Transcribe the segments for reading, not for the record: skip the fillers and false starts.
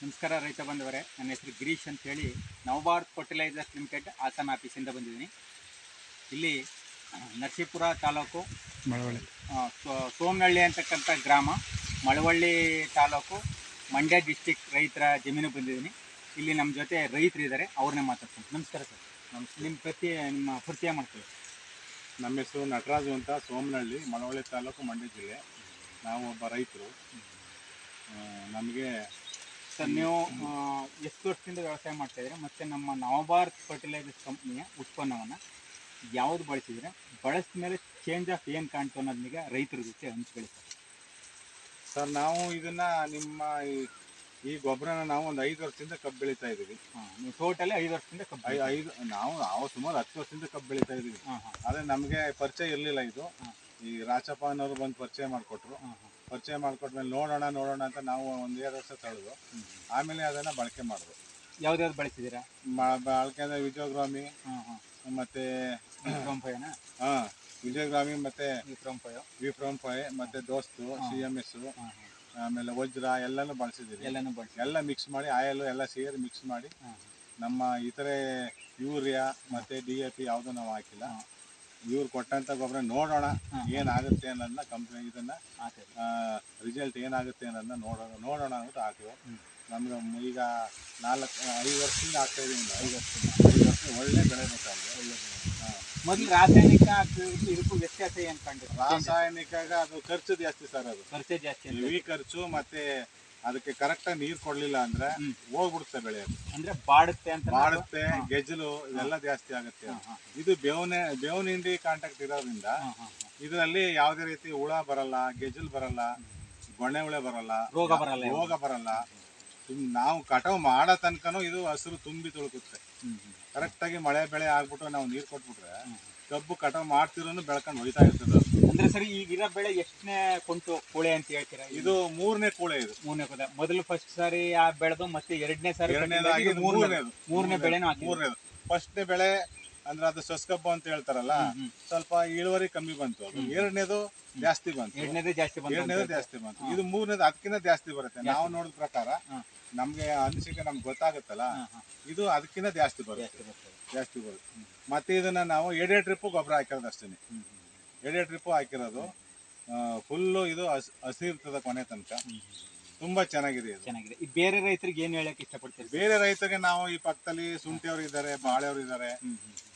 ನಮಸ್ಕಾರ ರೈತ ಬಂದವರೇ, ನನ್ನ ಹೆಸರು ಗಿರೀಶ್ ಅಂತೇಳಿ ನವಭಾರತ್ ಫರ್ಟಿಲೈಸರ್ಸ್ ಲಿಮಿಟೆಡ್ ಹಾಸನ ಆಫೀಸಿಂದ ಬಂದಿದ್ದೀನಿ. ಇಲ್ಲಿ ನರಸೀಪುರ ತಾಲೂಕು ಸೋಮನಹಳ್ಳಿ ಅಂತಕ್ಕಂಥ ಗ್ರಾಮ, ಮಳವಳ್ಳಿ ತಾಲೂಕು, ಮಂಡ್ಯ ಡಿಸ್ಟಿಕ್ ರೈತರ ಜಮೀನು ಬಂದಿದ್ದೀನಿ. ಇಲ್ಲಿ ನಮ್ಮ ಜೊತೆ ರೈತರಿದ್ದಾರೆ, ಅವ್ರನ್ನೇ ಮಾತಾಡ್ತೀನಿ. ನಮಸ್ಕಾರ ಸರ್. ನಿಮ್ಮ ಪರಿಚಯ ಮಾಡ್ತೀವಿ. ನಮ್ಮ ಹೆಸರು ನಟರಾಜು ಅಂತ, ಸೋಮನಹಳ್ಳಿ, ಮಳವಳ್ಳಿ ತಾಲೂಕು, ಮಂಡ್ಯ ಜಿಲ್ಲೆ. ನಾವು ಒಬ್ಬ ರೈತರು. ನಮಗೆ ಸರ್, ನೀವು ಎಷ್ಟು ವರ್ಷದಿಂದ ವ್ಯವಸಾಯ ಮಾಡ್ತಾಯಿದ್ರೆ ಮತ್ತು ನಮ್ಮ ನವಭಾರತ್ ಫರ್ಟಿಲೈಸರ್ಸ್ ಕಂಪ್ನಿಯ ಉತ್ಪನ್ನವನ್ನು ಯಾವುದು ಬಳಸಿದರೆ ಬಳಸಿದ ಮೇಲೆ ಚೇಂಜ್ ಆಫ್ ಏನು ಕಾಣ್ತು ಅನ್ನೋದನ್ನೀಗ ರೈತರ ಜೊತೆ ಹಂಚ್ಕೊಳ್ಳಿ ಸರ್. ನಾವು ಇದನ್ನು ನಿಮ್ಮ ಈ ಗೊಬ್ಬರನ ನಾವು ಒಂದು 5 ವರ್ಷದಿಂದ ಕಬ್ಬು ಬೆಳೀತಾ ಇದ್ದೀವಿ. ನೀವು ಟೋಟಲಿ 5 ವರ್ಷದಿಂದ ಕಬ್ಬು ನಾವು ಸುಮಾರು 10 ವರ್ಷದಿಂದ ಕಬ್ಬು ಬೆಳೀತಾ ಇದ್ದೀವಿ. ಆದರೆ ನಮಗೆ ಪರಿಚಯ ಇರಲಿಲ್ಲ. ಇದು ಈ ರಾಚಪ್ಪ ಅನ್ನೋರು ಬಂದು ಪರಿಚಯ ಮಾಡಿಕೊಟ್ರು. ಪರಿಚಯ ಮಾಡಿಕೊಟ್ಮೇಲೆ ನೋಡೋಣ ಅಂತ ನಾವು 1-2 ವರ್ಷ ತಳೆದು ಆಮೇಲೆ ಅದನ್ನು ಬಳಕೆ ಮಾಡಿದ್ರು. ಯಾವ್ದಾವ್ದು ಬಳಸಿದ್ದೀರಾ? ಬಳಕೆ ಅಂದರೆ ವಿಜಯಗ್ರಾಮಿ ಮತ್ತು ವಿಜಯಗ್ರಾಮಿ ಮತ್ತು ವಿಪ್ರೋಂಫೈ ಮತ್ತು ದೋಸ್ತು, CMS, ಆಮೇಲೆ ವಜ್ರ ಎಲ್ಲನೂ ಬಳಸಿದ್ದೀವಿ. ಎಲ್ಲ ಮಿಕ್ಸ್ ಮಾಡಿ ಆಯಲ್ ಎಲ್ಲ ಸೇರಿ ಮಿಕ್ಸ್ ಮಾಡಿ ನಮ್ಮ ಇತರೆ ಯೂರಿಯಾ ಮತ್ತು DAP ಯಾವುದೂ ನಾವು ಹಾಕಿಲ್ಲ. ಇವ್ರು ಕೊಟ್ಟಂಥ ಗೊಬ್ಬರ ನೋಡೋಣ ಏನಾಗುತ್ತೆ ಅನ್ನೋದನ್ನ ಕಂಪ್ನಿ ಇದನ್ನು ರಿಸಲ್ಟ್ ಏನಾಗುತ್ತೆ ಅನ್ನೋದನ್ನ ನೋಡೋಣ ಅಂತ ಹಾಕಿದ್ರು. ನಮ್ಗೆ ಈಗ 4-5 ವರ್ಷದಿಂದ ಆಗ್ತಾ ಇದ್ದೀವಿ. 5 ವರ್ಷ ಒಳ್ಳೆ ಬೆಳೆ ಬೇಕಾಗಿದೆ. ಮೊದಲು ರಾಸಾಯನಿಕ ಇದಕ್ಕೂ ವ್ಯತ್ಯಾಸ ಏನು ಕಂಡು? ರಾಸಾಯನಿಕಾಗ ಅದು ಖರ್ಚು ಜಾಸ್ತಿ ಸರ್. ಅದು ಖರ್ಚು ಜಾಸ್ತಿ, ಹೆವಿ ಖರ್ಚು. ಮತ್ತೆ ಅದಕ್ಕೆ ಕರೆಕ್ಟಾಗಿ ನೀರು ಕೊಡಲಿಲ್ಲ ಅಂದ್ರೆ ಹೋಗ್ಬಿಡುತ್ತೆ ಬೆಳೆ. ಅಂದ್ರೆ ಬಾಡುತ್ತೆ, ಗೆಜ್ಜಲು ಇವೆಲ್ಲ ಜಾಸ್ತಿ ಆಗುತ್ತೆ. ಇದು ಬೇವಿನ ಹಿಂಡಿ ಕಾಂಟ್ಯಾಕ್ಟ್ ಇರೋದ್ರಿಂದ ಇದರಲ್ಲಿ ಯಾವುದೇ ರೀತಿ ಹುಳ ಬರಲ್ಲ, ಗೆಜ್ಜಲು ಬರಲ್ಲ, ಗೊಣ್ಣೆ ಹುಳ ಬರಲ್ಲ, ರೋಗ ಬರಲ್ಲ. ನಾವು ಕಟಾವು ಮಾಡೋ ತನಕನೂ ಇದು ಹಸಿರು ತುಂಬಿ ತುಳುಕುತ್ತೆ. ಕರೆಕ್ಟಾಗಿ ಮಳೆ ಬೆಳೆ ಆಗ್ಬಿಟ್ಟು ನಾವು ನೀರು ಕೊಟ್ಬಿಟ್ರೆ ಕಬ್ಬು ಕಟಾವು ಮಾಡ್ತಿರೋನು ಬೆಳ್ಕೊಂಡು ಹೋಯ್ತಾ ಇರ್ತದೆ. ಅಂದ್ರೆ ಸರಿ, ಈಗಿರೋ ಬೆಳೆ ಎಷ್ಟನೇ ಕೊಂಟು ಕೂಳೆ ಅಂತ ಹೇಳ್ತೀರಾ? ಇದು 3ನೇ ಕೂಳೆ. ಇದು 3ನೇ ಕೂಳೆ. ಮೊದಲು ಫಸ್ಟ್ ಸಾರಿ ಬೆಳೆದು ಮತ್ತೆ 2ನೇ ಸಾರಿ ಮೂರನೇ ಬೆಳೆನೂ ಮೂರನೇದು. ಫಸ್ಟ್ನೇ ಬೆಳೆ ಅಂದ್ರೆ ಅದು ಸೊಸ್ಕಬ್ಬು ಅಂತ ಹೇಳ್ತಾರಲ್ಲ, ಸ್ವಲ್ಪ ಇಳುವರಿ ಕಮ್ಮಿ ಬಂತು. ಅದು 2ನೇದು ಜಾಸ್ತಿ ಬಂತು. 2ನೇದು ಜಾಸ್ತಿ ಬಂತು. ಇದು 3ನೇದು ಅದಕ್ಕಿಂತ ಜಾಸ್ತಿ ಬರುತ್ತೆ. ನಾವು ನೋಡಿದ ಪ್ರಕಾರ ನಮ್ಗೆ ಅನಿಸಿಕೆ ನಮ್ಗೆ ಗೊತ್ತಾಗುತ್ತಲ್ಲ, ಇದು ಅದಕ್ಕಿಂತ ಜಾಸ್ತಿ ಬರುತ್ತೆ. ಮತ್ತೆ ಇದನ್ನ ನಾವು 2 ಟ್ರಿಪ್ಪು ಗೊಬ್ಬರ ಹಾಕಿರೋದು ಅಷ್ಟೇ. 2 ಟ್ರಿಪ್ಪು ಹಾಕಿರೋದು. ಫುಲ್ಲು ಇದು ಹಸಿ ಇರ್ತದೆ ಕೊನೆ ತನಕ. ತುಂಬಾ ಚೆನ್ನಾಗಿದೆ. ಈ ಬೇರೆ ರೈತರಿಗೆ ಏನು ಹೇಳಕ್ ಇಷ್ಟಪಡ್ತೀರಿ? ಬೇರೆ ರೈತರಿಗೆ ನಾವು ಈ ಪಕ್ಕದಲ್ಲಿ ಶುಂಠಿ ಅವರು ಇದ್ದಾರೆ, ಬಾಳೆ ಅವರು ಇದ್ದಾರೆ,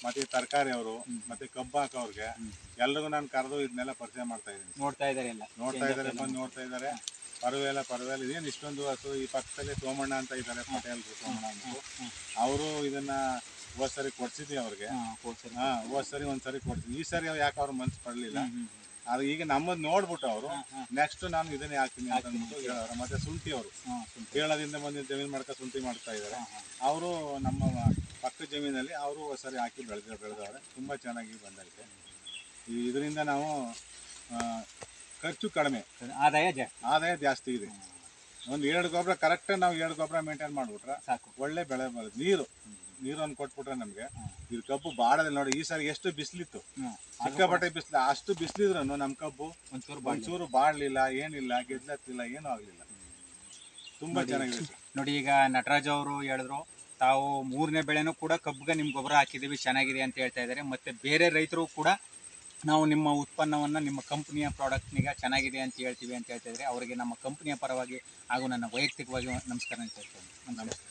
ಮತ್ತೆ ತರಕಾರಿ ಅವರು, ಮತ್ತೆ ಕಬ್ಬು ಹಾಕೋರ್ಗೆ ಎಲ್ರಿಗೂ ನಾನು ಕರೆದು ಇದನ್ನೆಲ್ಲ ಪರಿಚಯ ಮಾಡ್ತಾ ಇದ್ದೀನಿ. ನೋಡ್ತಾ ಇದ್ದಾರೆ, ಬಂದು ನೋಡ್ತಾ ಇದ್ದಾರೆ. ಪರವಾಗಿಲ್ಲ ಇದೇನು ಇಷ್ಟೊಂದು ಹಸು. ಈ ಪಕ್ಕದಲ್ಲಿ ಸೋಮಣ್ಣ ಅಂತ ಇದ್ದಾರೆ, ಪಟೇಲ್ ಸೋಮಣ್ಣ ಅಂತ. ಅವರು ಇದನ್ನ ಹೋದ್ ಸರಿ ಕೊಡ್ಸಿದ್ವಿ ಅವ್ರಿಗೆ. ಹೋದ್ ಸರಿ ಒಂದ್ಸರಿ ಕೊಡ್ಸಿದ್ವಿ. ಈ ಸರಿ ಯಾಕೆ ಅವ್ರ ಮನ್ಸು ಪಡಲಿಲ್ಲ. ಅದು ಈಗ ನಮ್ಮದು ನೋಡ್ಬಿಟ್ಟು ಅವರು ನೆಕ್ಸ್ಟ್ ನಾನು ಇದನ್ನೇ ಹಾಕ್ತೀನಿ ಅಂತ ಅಂದ್ಬಿಟ್ಟು ಹೇಳೋರು. ಮತ್ತೆ ಶುಂಠಿ ಅವರು ಕೇರಳದಿಂದ ಬಂದು ಜಮೀನು ಮಾಡ್ಕೊ ಶುಂಠಿ ಮಾಡ್ತಾ ಇದ್ದಾರೆ. ಅವರು ನಮ್ಮ ಪಕ್ಕದ ಜಮೀನಲ್ಲಿ ಅವರು ಸರಿ ಹಾಕಿ ಬೆಳೆದವ್ರೆ. ತುಂಬ ಚೆನ್ನಾಗಿ ಬಂದೈತೆ. ಇದರಿಂದ ನಾವು ಖರ್ಚು ಕಡಿಮೆ, ಆದಾಯ ಜಾಸ್ತಿ ಇದೆ. ಒಂದು 2 ಗೊಬ್ಬರ ಕರೆಕ್ಟಾಗಿ ನಾವು 2 ಗೊಬ್ಬರ ಮೇಂಟೈನ್ ಮಾಡಿಬಿಟ್ರೆ ಸಾಕು, ಒಳ್ಳೆ ಬೆಳೆ ಬರುತ್ತೆ. ನೀರನ್ನು ಕೊಟ್ಬಿಟ್ರೆ ನಮಗೆ ಇದು ಕಬ್ಬು ಬಾಡೋದಿಲ್ಲ. ನೋಡಿ, ಈ ಸಾರಿ ಎಷ್ಟು ಬಿಸಿಲಿತ್ತು, ಸಿಕ್ಕಾಪಟ್ಟೆ ಬಿಸಿಲು. ಅಷ್ಟು ಬಿಸಿಲಿದ್ರು ನಮ್ಮ ಕಬ್ಬು ಒಂಚೂರು ಬಾಡಲಿಲ್ಲ, ಏನಿಲ್ಲ, ಗೆದ್ಲತ್ತಿಲ್ಲ, ಏನೂ ಆಗಲಿಲ್ಲ. ತುಂಬ ಚೆನ್ನಾಗಿದೆ ನೋಡಿ. ಈಗ ನಟರಾಜ್ ಅವರು ಹೇಳಿದ್ರು, ತಾವು 3ನೇ ಬೆಳೆನೂ ಕೂಡ ಕಬ್ಬಿಗೆ ನಿಮ್ಮ ಗೊಬ್ಬರ ಹಾಕಿದ್ದೀವಿ, ಚೆನ್ನಾಗಿದೆ ಅಂತ ಹೇಳ್ತಾ ಇದ್ದಾರೆ. ಮತ್ತು ಬೇರೆ ರೈತರು ಕೂಡ ನಾವು ನಿಮ್ಮ ಉತ್ಪನ್ನವನ್ನು, ನಿಮ್ಮ ಕಂಪ್ನಿಯ ಪ್ರಾಡಕ್ಟ್ನಿಗೆ ಚೆನ್ನಾಗಿದೆ ಅಂತ ಹೇಳ್ತೀವಿ ಅಂತ ಹೇಳ್ತಾ ಇದ್ದಾರೆ. ಅವರಿಗೆ ನಮ್ಮ ಕಂಪ್ನಿಯ ಪರವಾಗಿ ಹಾಗೂ ನನ್ನ ವೈಯಕ್ತಿಕವಾಗಿ ನಮಸ್ಕಾರ ಅಂತ ಹೇಳ್ತೇನೆ. ನಮಸ್ಕಾರ.